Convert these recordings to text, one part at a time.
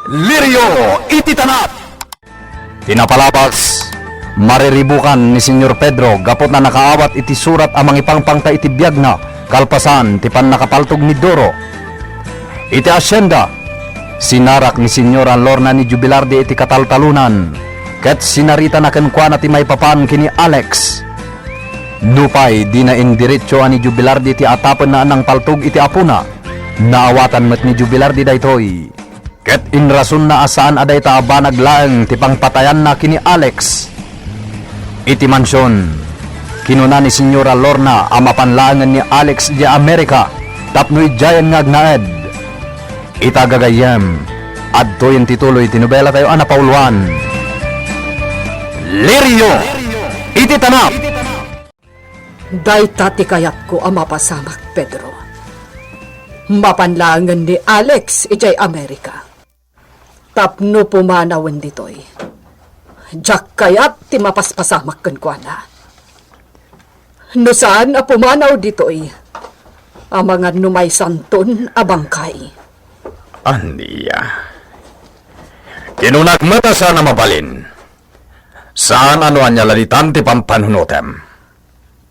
Lirio ititanap. Tinapalabas, mariribukan ni Senyor Pedro gapot na nakaawat iti surat amang ipangpangta iti biyag na kalpasan ti pan nakapaltog ni Doro. Iti asyenda, sinarak ni Senyora Lorna ni Jubilardi iti kataltalunan ket sinarita na kenkwana ti may papan kini Alex. Nupay di na indiretso ani Jubilardi ti atapen na anang paltog iti apuna. Naawatan met ni Jubilardi daytoy. Ket inrason na asaan aday ta abanag laeng ti pangpatayan na kini Alex. Iti mansyon, kinuna ni Senyora Lorna ang mapanlaangan ni Alex di Amerika tapno ijayan nga agnaed. Itagagayem, adto yung tituloy tinubela tayo anapauluan. Lirio! Ititanap! Dayta ti kayat ko ang mapasamak, Pedro. Mapanlangan ni Alex ijay Amerika. Tapno pumanawan ditoy. Jak kayat ti mapaspasamak kenkwana. No saan a pumanaw ditoy, ang mga numay santon abangkay. Andiya. Kinunagmata sana mabalin. Saan ano anya lalitan ti pampanunutem?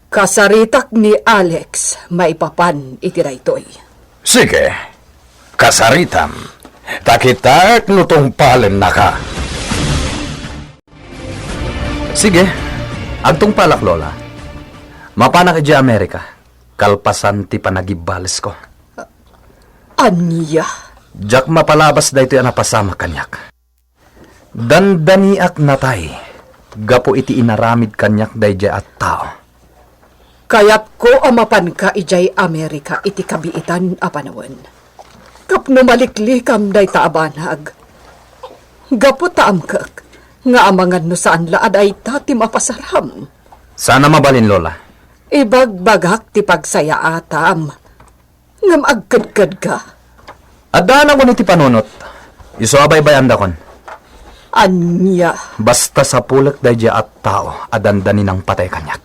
Kasaritak ni Alex maipapan iti daytoy. Sige, kasaritam. Takitak nutong palen na ka. Sige, agtong palak lola. Mapanak iti Amerika. Kalpasan ti panagibales ko. Anya? Jak mapalabas daytoy napasama kanyak. Dandaniak natay. Gapo iti inaramid kanyak dayjay at tao. Kayat ko amapan ka ijay Amerika iti kabiitan a panawen. Kapno maliklikam day taabanag. Gapo taamkak nga amangan no saan laad ay tati mapasaram. Sana mabalin lola. Ibagbagak ti pagsaya atam. Ngam agkadkad ka. Adana ko niti panunot. Iso abay-bayan dakon. Anya? Basta sa pulak dayjay at tao adandanin ang patay kanyak.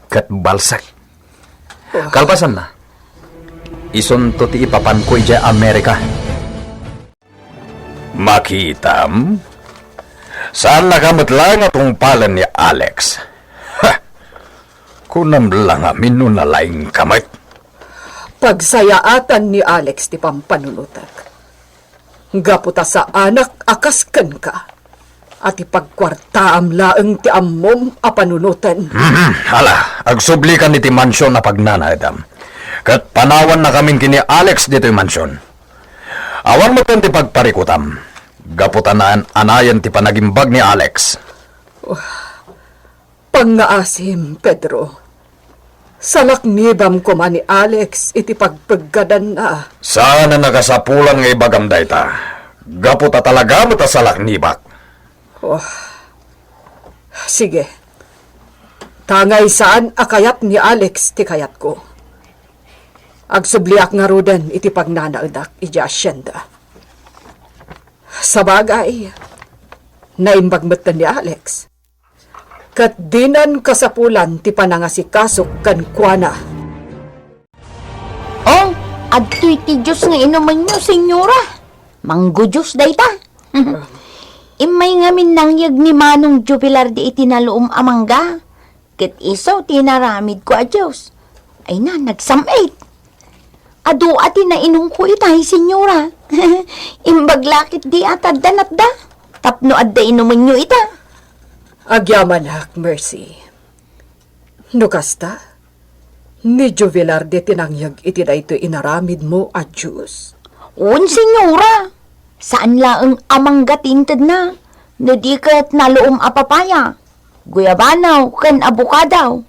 Kat balsak. Kalpasan na. Isunto ti ipapan ko ijay Amerika. Makitam? Saan nakamot lang atong palan ni Alex? Ha! Kunam lang amin nun na laing kamay. Pagsayaatan ni Alex ti pampanunutak. Gaputa sa anak akasken ka. At ipagkwartaam laeng ti ammom a panunutan. Hala, agsublikan iti mansyon na pagnanaedam. Kat panawan na kaming kini Alex dito'y mansyon. Awan mo ti pagparikutam. Gaputanaan anayan ti panagimbag ni Alex. Pangaasim, Pedro. Salaknibam ko man ni Alex iti pagpaggadan na. Sana nakasapulan nga ibagam dayta. Gaputa talaga mo ta salaknibak. Sige. Tangay saan akayat ni Alex ti kayat ko. Agsubliak nga roden iti pagnanaudak iti asyenda. Sa bagay, naimbagmatan ni Alex. Kat dinan kasapulan ti panangasikasok kankwana. Oh, adto'y ti Diyos nga inuman nyo, senyora. Manggo Diyos dayta. Imay nga minangyag ni Manong Jubilar di itinaluom amangga. Ket iso tinaramid ko a Diyos. Ay na, nagsamait. Ado ati na inong ko itay, senyora. Imbaglakit di atad danat da. Tapno adda inuman nyo ita. Agyaman hak, Mercy. Nukasta, ni Juvelarde tinangyag iti da ito inaramid mo a Diyos. Un, senyora. Saan laang amangga tintad na? Nadi kat naloom apapaya. Guyabanaw, kan abukadaw.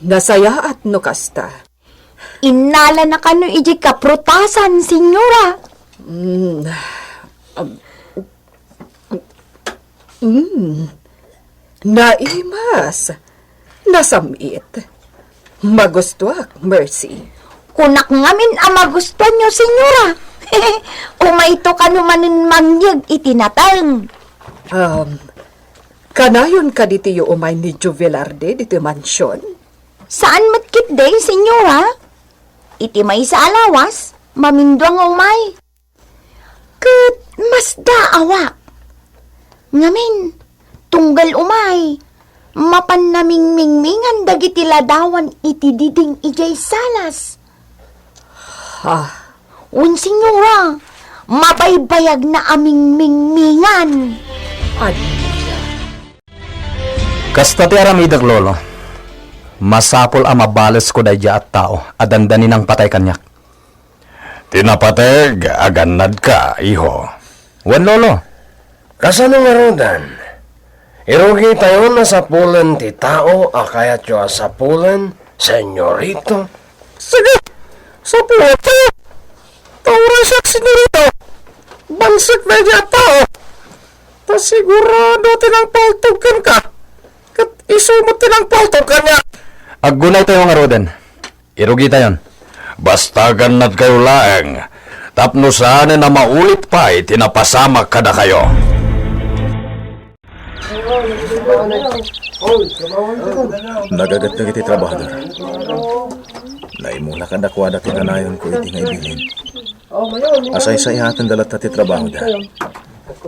Nasaya at nukasta. Inala na kano iji kaprutasan, senyora. Naimas. Nasamit. Magustuak, Mercy. Kunak ngamin ang magustuhan nyo, senyora. Umaito ka numanin mangyag itinatang. Kanayon ka diti yung umay ni Juvelarde diti mansyon? Saan matkit day, senyora? Iti may sa alawas, mamindwang umay. Kat mas daawa. Ngamin, tunggal umay. Mapan naming mingmingan dagiti ladawan iti diding ijay salas. Ah, Senyora, mabaybayag na aming mingmingan. anya. Kasta ti aramidag lolo. Masapol ang mabales ko dayja at tao, adandanin ang patay kanyak. Tinapateg, aganad ka, iho. Wan lolo. Kasano nga rodan? Irugi tayo na sa pulan ti tao, akayat yo sa pulan, senyorito. Sige, sa pulan tayo. Taura siya, senyorito. Bansik na niya tao. Ta sigurado tinangpaltugan ka. Kat iso mo tinangpaltugan niya. Aggunay tayo nga roden. Irugi tayon. Basta ganad kayo laeng. Tapno saan na maulit pa tinapasamak kada kayo. Nagagat na iti trabahador. Naimula ka dakwada ti kanayon ko iti nga ibilin. Asay sa ihatan dalat ti trabaho da.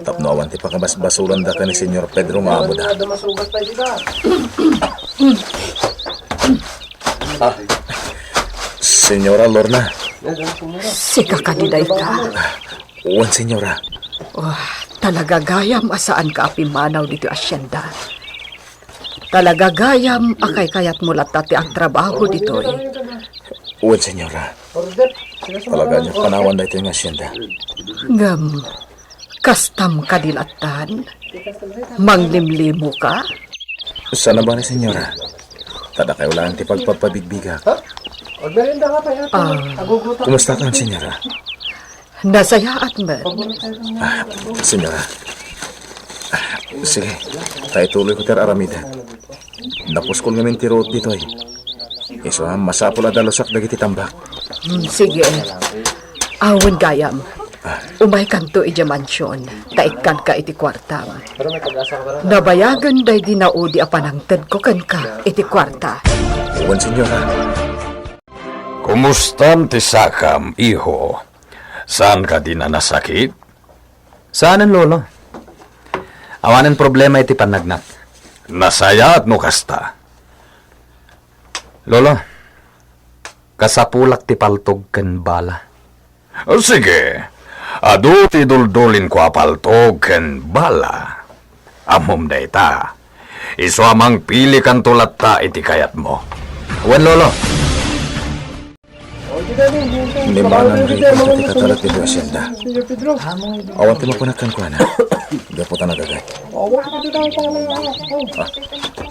Tapno awan ti pakabasbasulan da ka ni Senyor Pedro nga amo da. Senyora Lorna. Sika kaniday ka. Uwan, senyora. Talaga gayam asaan ka apimanaw dito asyenda. Talaga gayam akay kayat mulat tati ang trabaho dito eh. Uwan, senyora. Talaga niyo panawan da ito yung asyenda. Ngam, kastam kadilatan. Manglimlimo ka? Sana ba ni senyora? Tada kayo lang ti pagpapabigbigak. Kumusta ka, senyora? Nasayaat man. Senyora. Sige, tayo tuloy ko ter aramida. Napos ko ngamin ti road dito eh. Iso masapul adalosak dagiti tambak. Sige. Awan gayam. Umay kanto ija mansyon. Taikan ka iti kwarta. Nabayagan day dinaudi apanangtad ko kan ka iti kwarta. Uwan, senyora. Kumustan ti sakam, iho? Saan ka di na nasakit? Saanan, lolo? Awanan problema iti panagnat. Nasayat mo kasta. Lolo, kasapulak ti paltog ken bala. Sige, adu ti duldulin ko paltog ken bala. Amom da ita. Iso amang pili kan tulat ta iti kayat mo. Wen, lolo. Limanan rin ito ti katalat ti asyenda. Awan ti mapunakan ko na. Gaputan na gagay.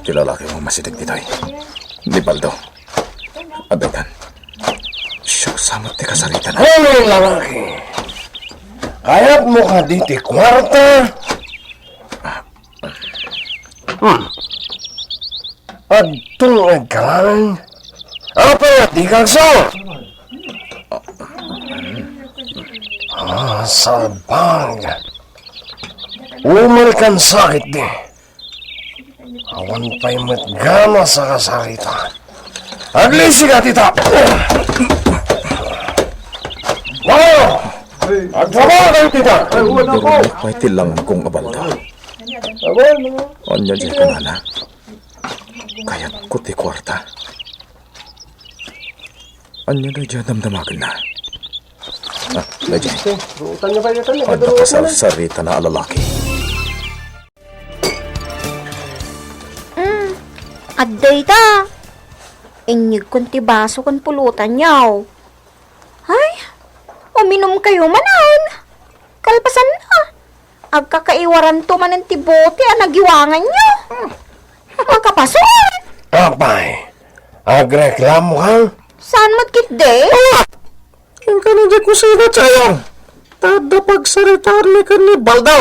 Ti lalaki mo masitig dito eh. Ni Baldo. Abetan. Siya samot ti kasaritan. Hey, lalaki. Kayat mo ka diti kwarta. At tungag ka lang. Apa di kagso? Salbang. Umar kan sakit di. Awan pa'y matgana sa kasarita. Aglisi ka, tita! Wow! Agtrabaho kayo, tita! Durumik pa iti lang kong abaldo. Anya dyan ka nana. Kaya't ko ti kwarta. Anya na dyan damdamagan na. Dyan. Anya kasar-sarita na alalaki. Adday ta. Inyig kun ti baso kun pulutan yaw. Ay, uminom kayo manan. Kalpasan na. Agkakaiwaran to man ang tibote ang nagiwangan nyo. Magkapason. Apay, agreklamo ka? Saan matkit de? Yung ka na dyan ko sila sa'yo. Tada pagsaritaan ni ka ni Baldo.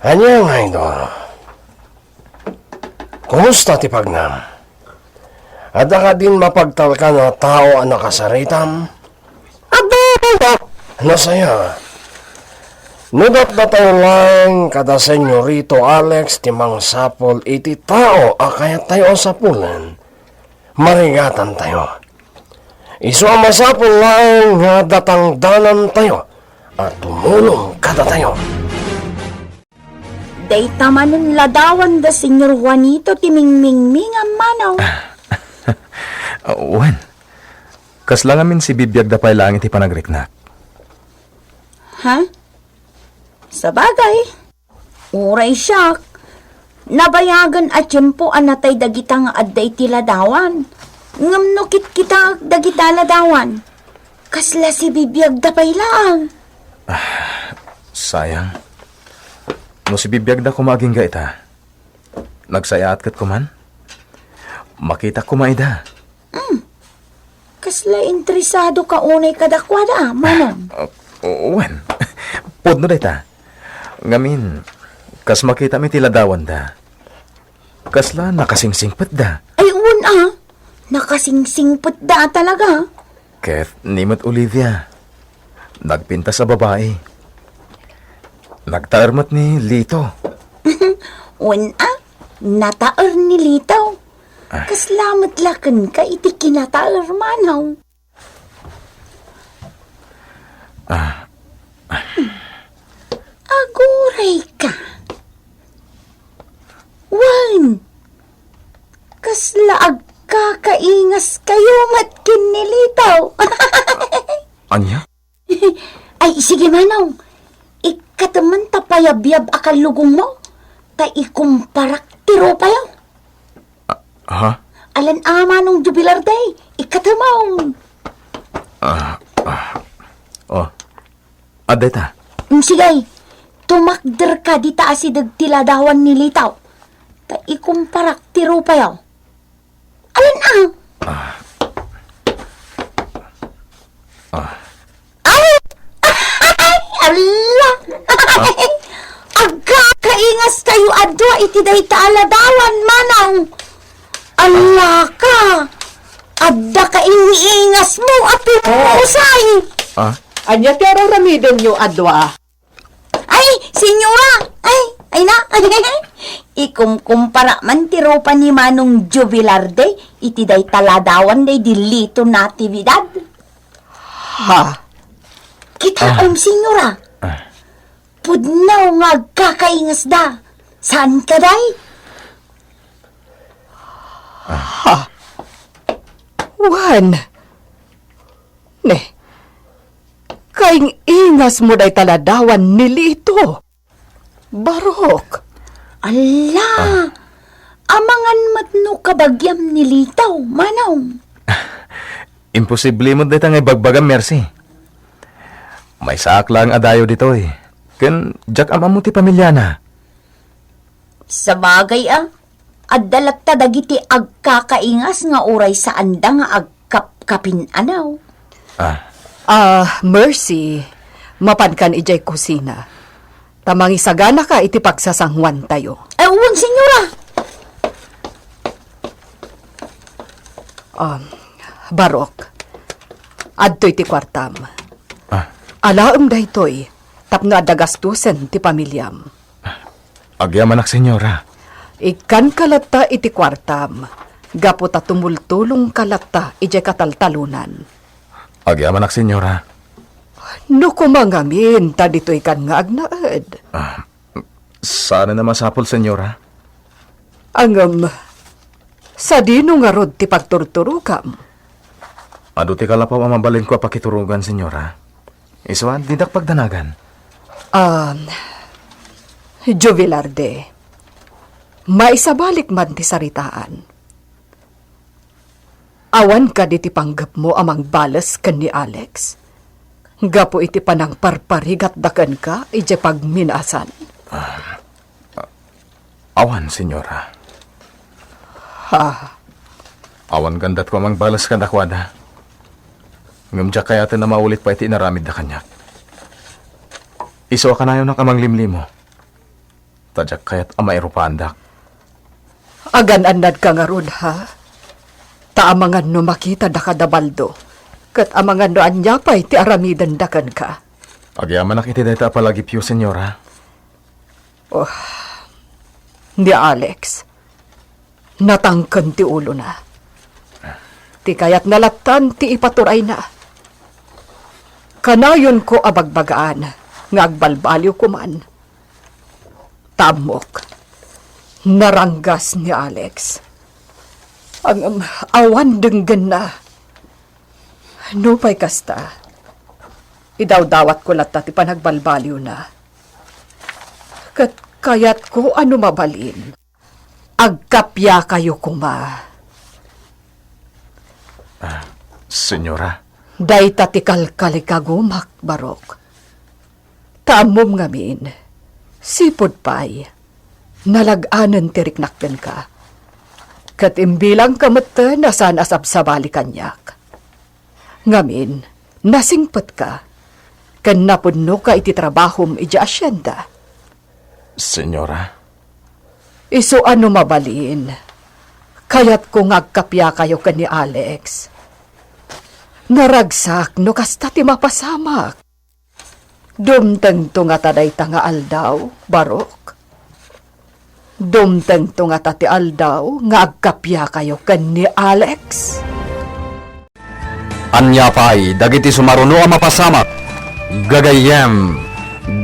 Anya nga ito? Kumusta ti pagnam? Ada ka din mapagtalka na tao ang nakasaritam? Aba! Nasaya. Nudat na tayo lang kada senyorito Alex timang sapol iti tao akaya tayo sapulan. Marigatan tayo. Isu ang masapul lang nga datangdanan tayo at tumulong kada tayo. Day tamanon ladawan da Senyor Juanito timingmingming ang manaw. Wen, kasla ngamin si bibiyag da pa'y langit ipanagriknak. Ha? Sa bagay. Uray siya. Nabayagan at tiyempo anatay dagita nga adday ti ladawan. Ngamnukit kita dagita ladawan. Kasla si bibiyag da pa'y lang. Sayang. No si bibiyag da kumaging ga ita. Nagsayaat kat kuman. Makita kumaida. Kasla interesado ka unay kadakwada, manong. Wen, pod no dayta. Ngamin, kas makita mi tiladawan da. Kasla nakasingsingpet da. Ay, nakasingsingput da talaga. Ket nimot Olivia. Nagpinta sa babae. Nagtaarmat ni Lito. Nataar ni Litaw. Kaslamat lakan ka iti kinataar manaw. Aguray ka. Wan. Kasla agkakaingas kayo matkin ni Litaw. Anya? Ay, sige manaw. Ikataman tapayabyab akal lugong mo. Ta ikumparak tiro pa yaw. Ha? Alan ama nung jubilar day. Ikatamaw. Oh. Aday ta. Sigay, tumakder ka di taas si dagtiladawan ni Litaw. Ta ikumparak tiro pa yaw. Alan Ay! Ala! Agkakaingas kayo adwa iti day taaladawan manaw. Ala ka! Adda ka iniingas mo at pinusay! Anya tero ramidon nyo adwa. Ay, senyora! Ay na! Ikumkumpara man tiro pa ni Manong Jubilarde, iti day taladawan day dilito natividad. Ha? Kita senyora. Pudnaw nga kakaingas da. Saan ka day? Wan. Ne. Kaing ingas mo day taladawan ni Lito. Barok. Ala! Amangan matno kabagyam ni Litaw, manaw. Imposible mo dito nga ibagbagan, Mercy. May saak lang adayo dito eh. Ken, jak ama mo ti pamilya na. Sa bagay addalat ta dagiti agkakaingas nga uray sa anda nga agkapkapin anaw. Mercy. Mapankan ijay kusina. Tamang isagana ka iti pagsasangwan tayo. Ewan, senyora. Barok. Adto'y ti kwartam. Alaam da ito'y tapno adagastusen ti pamilyam. Agyamanak, senyora. Ikan kalata iti kwartam. Gaputa tumultulong kalata ijay kataltalunan. Agyamanak, senyora. No kumangamin, ta dito ikan nga agnaad. Sana na masapol, senyora. Sa dino nga rod ti pagturturukam. Ado ti kalapaw amabalin ko pakiturugan, senyora. Iswan, didak pagdanagan. Jubilarde, maisabalik man ti saritaan. Awan ka di ti panggap mo amang balas kan ni Alex. Gapo iti panang parparigat dakan ka, ije pagminasan. Awan, senyora. Ha? Awan gandat ko amang balas ka dakwada. Ngamdya kaya na maulit pa iti inaramid da kanyak. Iso ka na yun ang amang limlimo. Tadyak kaya't amay rupandak. Agan-anad ka nga rod, ha? Taamangan no makita da kadabaldo. Kat amangan no anyapay ti aramidan dakan ka. Agyaman iti dayta palagi piyo, senyora. Ni Alex, natangkan ti ulo na. Ti kayat nalatan ti ipaturay na. Kanayon ko abagbagaan, nga agbalbaliw ko man. Tamok, naranggas ni Alex. Ang awan denggan na. Nupay kasta, idawdawat ko lata ti panagbalbaliw na. Kat kayat ko ano mabalin. Agkapya kayo kuma. Senyora, Day tatikal kalikagumak, Barok. Taamom ngamin, sipod pay, nalaganan tiriknakdan ka. Kat imbilang kamata nasan asab sa balikanyak. Ngamin, nasingpet ka, kan napunno ka iti trabahom iti asyenda. senyora, Iso ano mabalin, kayat kung agkapya kayo ka ni Alex. Naragsak no kasta ti mapasamak. Dumteng to nga taday tanga aldaw, Barok. Dumteng to nga tati aldaw nga agkapya kayo kan ni Alex. Anya pay, dagiti sumaruno ang mapasamak. Gagayem,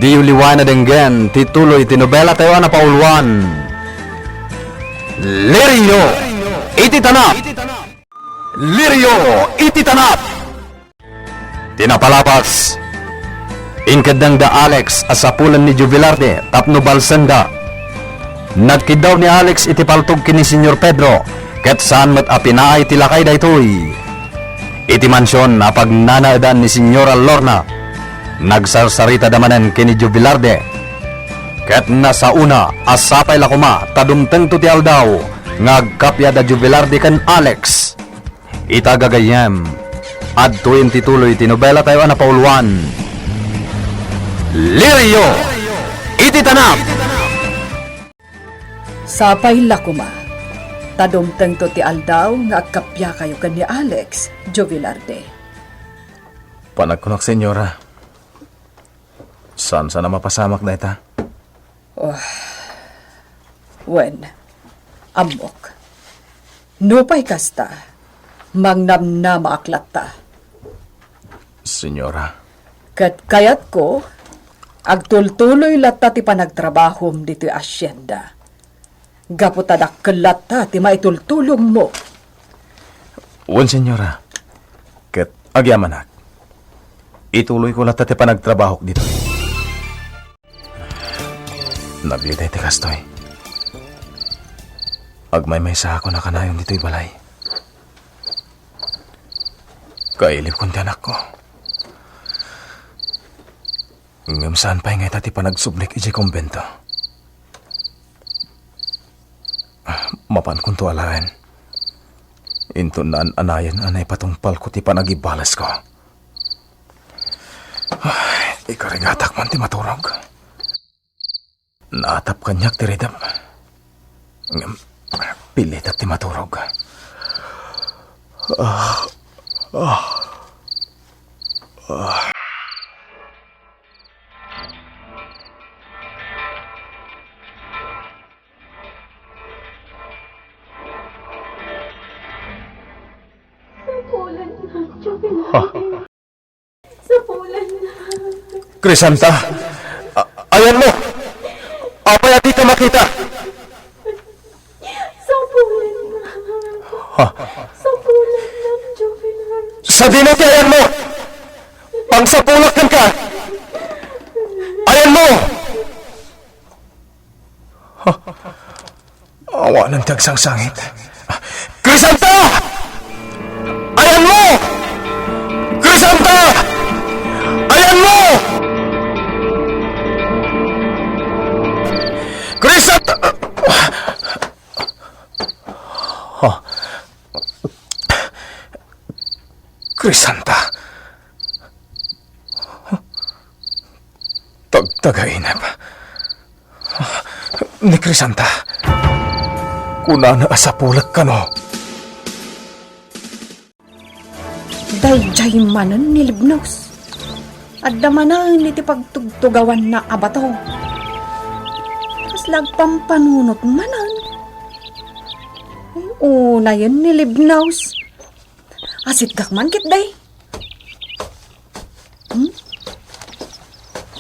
di uliwana denggen, tituloy tinobela tayo na pauluan. Lirio, iti tanap! Lirio, iti tanap! Tinapalapas. Inkadang da Alex asapulan ni Jubilarde, tapno balsanda. Nagkidaw ni Alex iti paltog kini Senyor Pedro, ket saan mat apinaay tilakay daytoy. Iti mansyon na pagnanaadan ni Senyora Lorna, nagsarsarita damanen kini Jubilarde. Ket nasa una, asapay lakuma, tadumteng to ti aldaw, ngagkapya da Jubilarde kan Alex. Itagagayem, at tuwin tituloy tinobela tayo na pauluan. Lirio, iti tanap! Sapay lakuma, tadumteng to ti aldaw nga agkapya kayo kan ni Alex, Jovilarde. panagkunak senyora. Saan sana mapasamak na ita? Wen, amok. Nupay kasta, mangnam na maaklat ta. Senyora, Kat kayat ko, agtultuloy lata ti panagtrabahom dito asyenda. Gaputadak kelata ti maitultulong mo. wan senyora. Ket agyamanak. Ituloy ko lang tati panagtrabaho dito. Nagliday ti kastoy. Agmay-may sa ako na kanayon dito'y balay. Kailip kong tiyanak ko. Ngam saan pa'y ngay tati panagsublik iji kumbento. Mapan kong tuwalain. Into naan anayan anay patungpal ko ti panagibalas ko. Ay, ikarigatak man ti maturog. Naatap kanyak ti ridam. Ngam, pilit at ti maturog. Crisanta, ayan mo! Apay at dito makita! Sapulan na. Sapulan na, Jovilar. Sabihin natin ayan mo! Pangsapulak ka! Ayan mo! Awa ng tagsang sangit. Crisanta! Ayan mo! Crisanta! Ayan mo! Crisanta! Crisanta. Tagtagainap. Ni Crisanta. Kuna na asapulak ka no. Dayjay manan ni Libnos. At damanan iti pagtugtugawan na abato. Kaslag pampanunot manan. Una yan ni Libnos. Asit gak man kit day.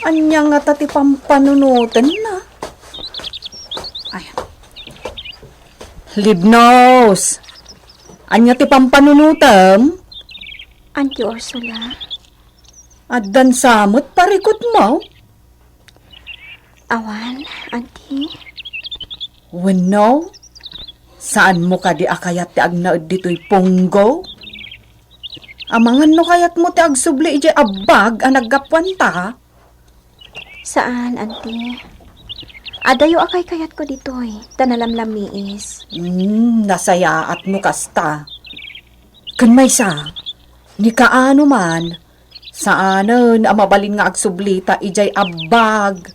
Anya nga tati pampanunutan na. Ay. Libnos. Anya ti pampanunutam. Auntie Ursula, Addan samot parikot mo. awan, auntie. Wenno. Saan mo ka di akayat ti agnaud dito'y punggo? Amangan no kayat mo ti agsubli ije abag ang naggapwanta. Saan, auntie? Adayo akay kayat ko ditoy, tanalamlamiis. Nasayaat mo kasta. Kun may sa, ni kaano man, saanen ang mabalin nga agsublita ijay abag.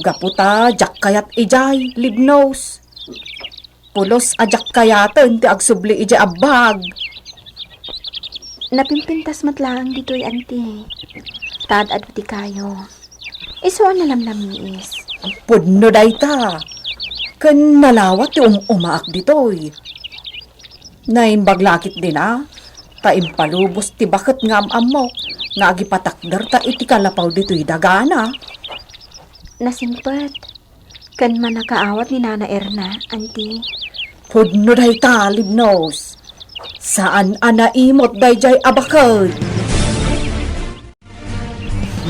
Gaputa, jak kayat ijay, libnos. Pulos ajak kayaten ti agsubli ijay abag. Napimpintas matlaang ditoy, auntie. Tad adti kayo. Iso ang nalamlamiis. Pudno dayta. Ken nalawat ti umaak ditoy. Naimbaglakit din taimpalubos ti bakit nga amok nga agipatakder ta iti kalapaw ditoy dagana. Nasimpet. Kan man nakaawat ni Nana Erna, auntie. Pudno dayta, libnos. Saan anaimot dayjay abakad?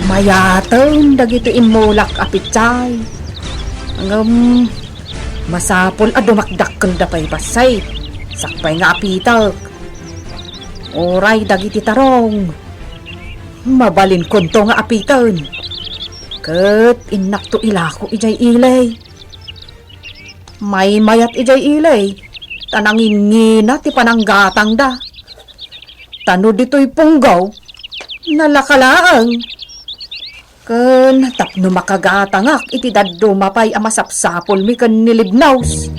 Mayaten dagito imulak apitsay. Hanggang masapol a dumakdakkel da pay basay. Sakpay nga apitak. Oray dagiti tarong. Mabalin konto nga apitan. Ket inak to ilako ijay ilay. May mayat ijay ilay. Tanangin ngina ti pananggatang da. Tano dito'y punggaw. Nalakalaang. Ken tapno makagatangak iti daddo mapay amasapsapol mi ken nilibnaws.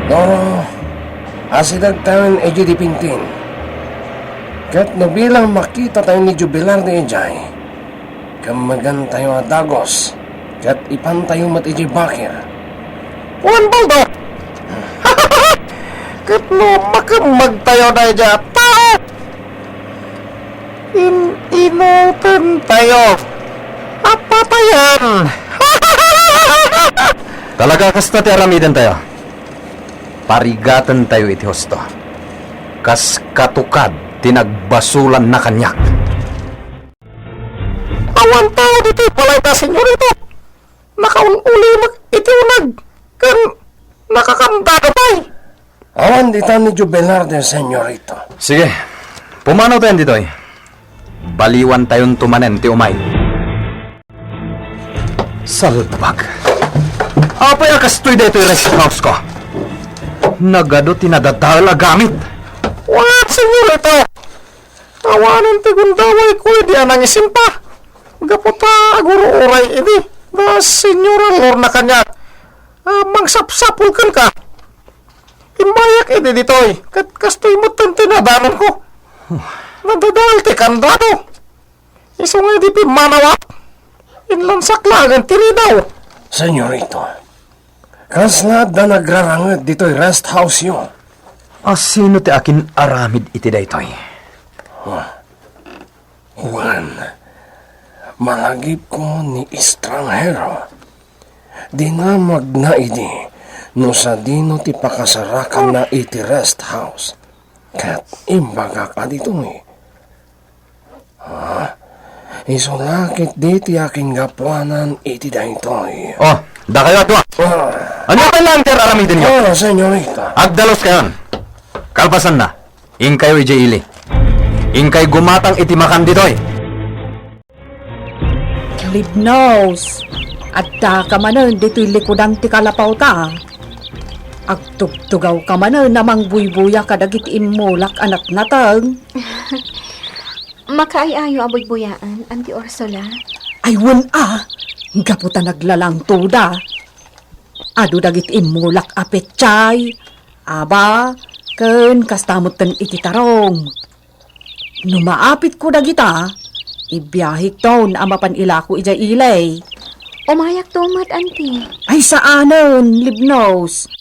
Doro, asidag tayo ni Eji di Pintin. Kat nabilang makita tayo ni Jubilar ni Ejay. Kamagan tayo adagos. Kat ipan tayo mat Eji Bakir. Juan Baldo! Kat mo makamag tayo na dyan tao! Inutan tayo! Apa tayan? Talaga kasta ti aramidan tayo. Parigatan tayo iti hosto. Kas katukad tinagbasulan na kanyak. Awan tao dito palay ta senyorito. Nakaunuli iti unag. Kan nakakanta ka pa. Awan dita ni Jubilar de senyorito. Sige, pumanaw tayo dito eh. Baliwan tayong tumanen ti umay. Salbag. Apay akastoy dito yung rest house ko. Nagado tinadadal a gamit. What, senyorito? Awanan ti gundaway ko, di anang isimpa. Gaputa aguro oray ini. Da senyora lor na kanya. Mangsapsapul ka. Imbayak ini ditoy. Kat kastoy mo tinadanan ko. Nadadal ti kandado. Iso nga di pimanawak. Inlansak lagan tiri daw. Senyorito, kaslad na nagrarangad dito'y rest house yun. Sino ti akin aramid iti daytoy? Juan, malagip ko ni estranghero. Di na magnaidi no sa dino ti pakasarakan na iti rest house. Kat imbaga ka dito isulakit di ti aking gapuanan iti daytoy. Da kayo atwa. Ano pa lang ter aramidin niyo? Senyorita. Agdalos kayon. Kalpasan na. Ing kayo ije ili. Ing kay gumatang iti makan ditoy. Libnos. Adda ka manen dito'y likodan ti kalapaw ta. Agtugtugaw ka manen namang buybuya kadagit imulak anak natang. Makaayayo aboy buyaan, Auntie Ursula. Ay wan gaputa naglalang tuda. Adu dagit imulak apetchay. Aba, ken kastamot ten iti tarong. Numaapit ko dagita, ibiyahik taon amapan ilako ijay ilay. Umayak tumat, Auntie. Ay saanon, libnos.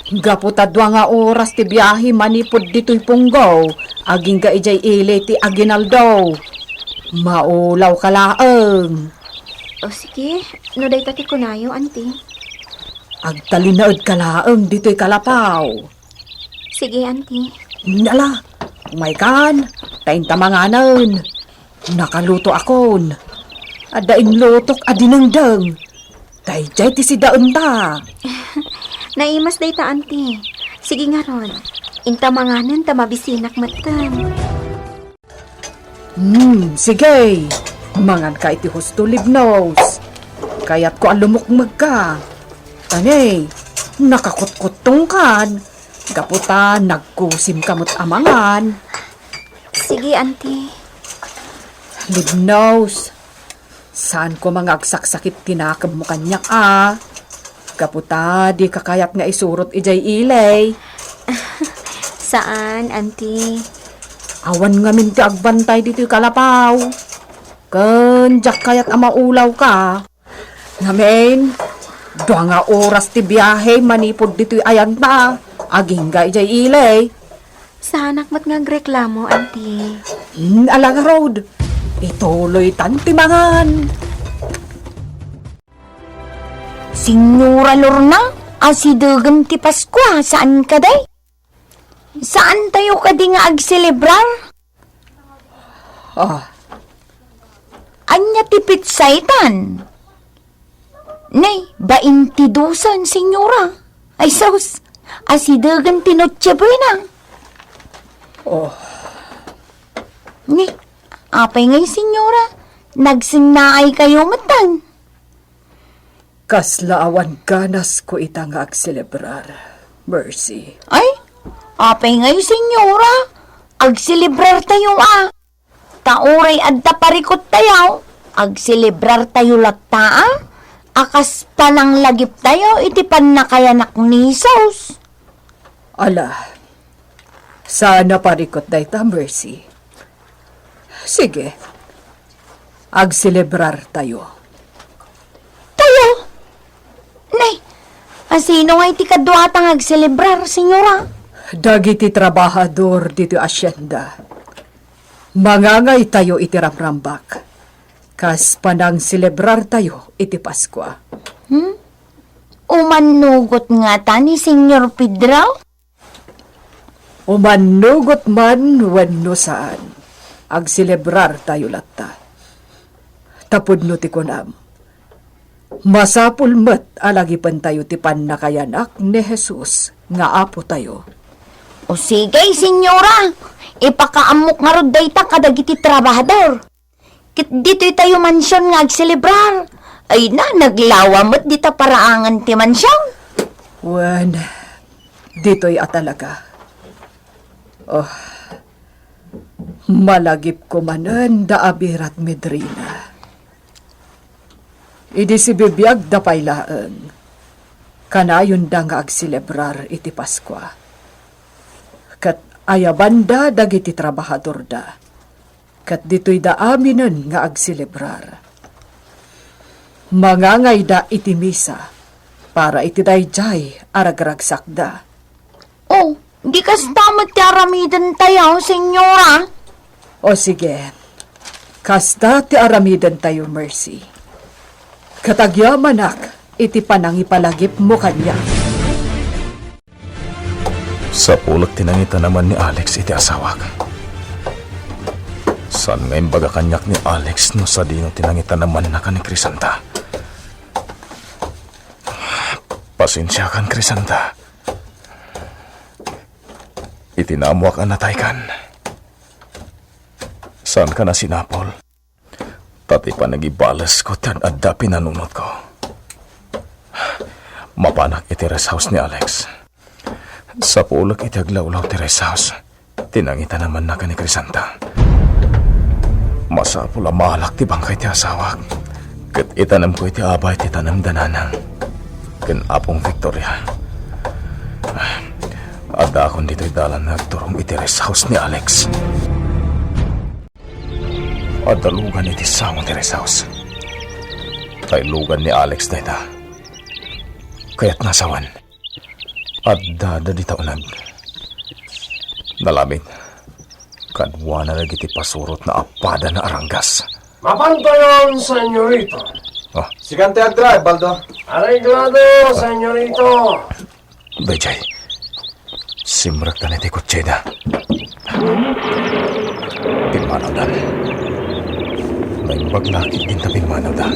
Gaputadwa nga oras ti biyahe manipod dito'y punggaw. Aging ga ijay ili ti Aguinaldo. Maulaw ka laeng. O sige, no day tati kunayo, auntie. Agtalinaod ka laeng dito'y kalapaw. Sige, auntie. Nala, may kan, tayin tamanganan. Nakaluto akon. Adaing lutok adinengdeng. Dayjay ti si daon ta. Naimas day ta, auntie. Sige nga ron. Inta manganan ta mabisinak matan. Sige. Mangan ka iti husto libnos. Kaya't ko alumukmag ka. Tanay, nakakutkutong kan. Gaputa, nagkusim kamot amangan. Sige, auntie. Libnos, saan ko mga agsaksakit tinakam mo kanyak Kaputa, di kakayat nga isurot ijay ilay. Saan, auntie? Awan nga minti agbantay dito'y kalapaw. Kanjak kayat amaulaw ka. Ngamen, dua nga oras ti biyahe manipod dito'y ayan ta. Aging ga ijay ilay. Saan akmat nga reklamo, auntie? Alaga road. Ituloy tantimangan. Signora Lorna, asidagan ti Pasko, saan ka day? Saan tayo ka di nga agselebrar? Anya ti pitsaitan? Nay, 22, signora. Ay sus, asidagan ti Noche Buena. Ni, apay ngay, signora. Nagsinnaay kayo matan. Kaslaawan ganas ko itang agselebrar. Mercy. Ay, apay ngay, signora. Agselebrar tayo Tauray adda parikot tayo. Agselebrar tayo latta Akas palang lagip tayo iti panakayanak ni Jesus. Ala, sana parikot day ta, Mercy. Sige, agselebrar tayo. Tayo? Nay, asino nga iti kaduatang agselebrar, signora? Dagiti trabahador dito asyenda. Mangangay tayo iti ramrambak. Kas panang selebrar tayo iti Pasko. Umanugot nga ta ni Senyor Pedro? Umanugot man wenno saan. Agselebrar tayo latta. Tapod no ti kunam. Masapul met alagipan tayo ti pannakayanak ni Jesus nga apo tayo. O sige, signora. Ipakaamok nga rod day ta kadagiti trabahador. Kit dito'y tayo mansyon nga agselebrar. Ay na, naglawamot dita paraangan ti mansyon. Wen, dito'y atalaga. Malagip ko manen da abirat medrina. Idi si bibiyag da paylaan. Kanayon da nga agselebrar iti Pasko. Kat ayabanda dagiti trabahador da. Kat dito'y da aminen nga agselebrar. Mangangay da iti misa para iti dayjay aragragsak da. Oh, di kas tamad ti aramidan tayo, senyora. O sige, kasta ti aramidan tayo, Mercy. Katagyamanak, iti panangipalagip mo kanya. Sa pulot tinangita naman ni Alex iti asawag. Saan ngayon baga kanyak ni Alex no sa dino tinangita naman na ka ni Crisanta? Pasensya kan, Crisanta. Itinamwak ang natay kan. Saan ka na sinapol? Tati pa nagibalas ko tan adda pinanunot ko. Mapanak iti rest house ni Alex. Sa pulak iti aglawlaw ti rest house. Tinangita naman na ka ni Crisanta. Masapula malak ti bangkay ti asawag. Kat itanam ko iti abay ti tanam dananang. Ken apong Victoria. Adda akong dito'y dalan nagturong iti rest house ni Alex. Adalugan iti samong ti rest house. Kay lugan ni Alex dita. Kaya't nasawan. At dada di taonag. Nalamit. Kanwa na lagi ti pasurot na apada na aranggas. Mapantayon, senyorito. Sigante agdrive, Baldo. Arreglado, senyorito. Bejay. Simrak na ti kutseda. Pimanaw dan. May baglakit din ta pimanaw da.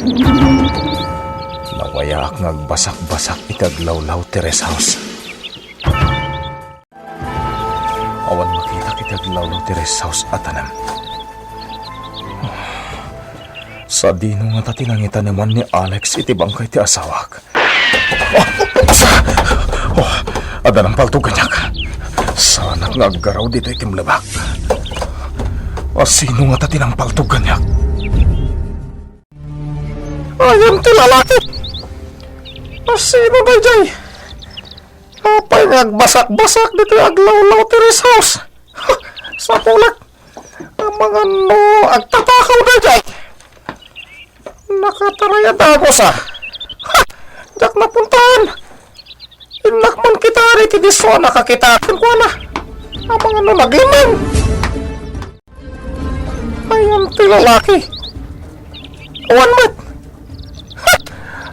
Nawayak ngagbasak-basak itaglawlaw ti rest house. Awan makita itaglawlaw ti rest house atanam. Sa dino nga tatinangitan naman ni Alex iti bangkay ti asawak. Ada ng palto ganyak. Sana nga agaraw dito itim labak. Sino nga tatinang palto ganyak? Ayun ti lalaki. Sino ba jay? Apay nga agbasak-basak dito aglawlaw ti rest house. Sa pulak. Ang mga no agtatakaw na jay. Nakataraya dago sa. Jak napuntahan. Inakman kita rin tidiso nakakitakin ko na. Ang mga nalaglimang. Ayan ti lalaki. Awan mat.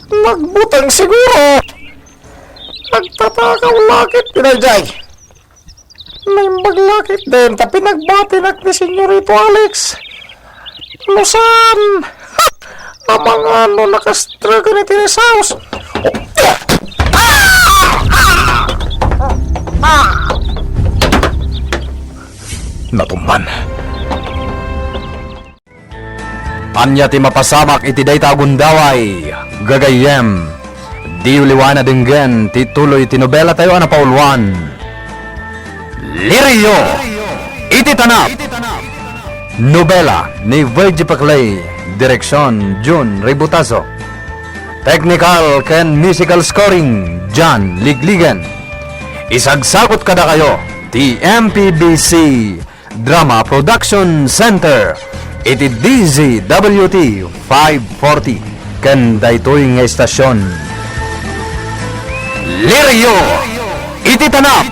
Nagbutang siguro. Nagtatakaw lakit pinajay. May maglakit din tapi nagbatinak ni Senyorito Alex. Lusan. Ang mga nakastraga ni Teres House. Natumban. Anya ti mapasamak iti dayta gundaway. Gagayem. Di uliwana dinggen ti tuloy ti nobela tayo na paulwan. Lirio. Iti tanap. Nobela ni Virgie Paclay. Direksyon June Ributazo. Technical ken musical scoring John Ligligan. Isagsakot kada kayo ti MPBC Drama Production Center iti DZWT 540 ken daytoy nga estasyon. Lirio iti tanap